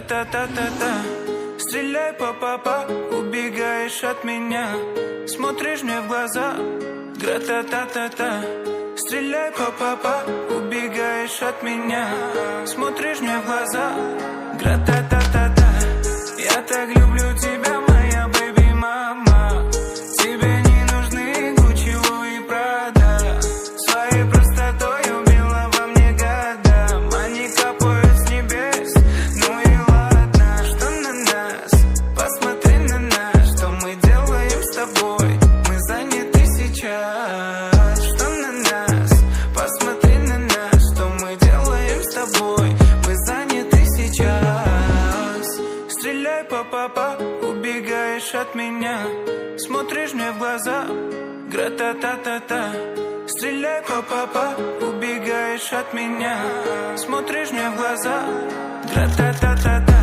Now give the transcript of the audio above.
Гра-та-та-та-та. Стреляй, па-па-па, убегаешь от меня, смотришь мне в глаза. Гра-та-та-та-та. Стреляй, па-па-па, убегаешь от меня, смотришь мне в глаза. Гра-та-та-та-та. Я так люблю тебя, моя бэби-мама. Тебе не нужны Гуччи, Луи, Прада. Своей простотой убила во мне года. Они капают с небес, ну и ладно. Что на нас? Посмотри на нас. Что мы делаем с тобой? Мы заняты сейчас. Что на нас? Посмотри на нас. Что мы делаем с тобой? Мы заняты сейчас. Стреляй, па-па-па, убегаешь от меня, смотришь мне в глаза. Гра-та-та-та-та. Стреляй, па-па-па, убегаешь от меня, смотришь мне в глаза. Гра-та-та-та-та.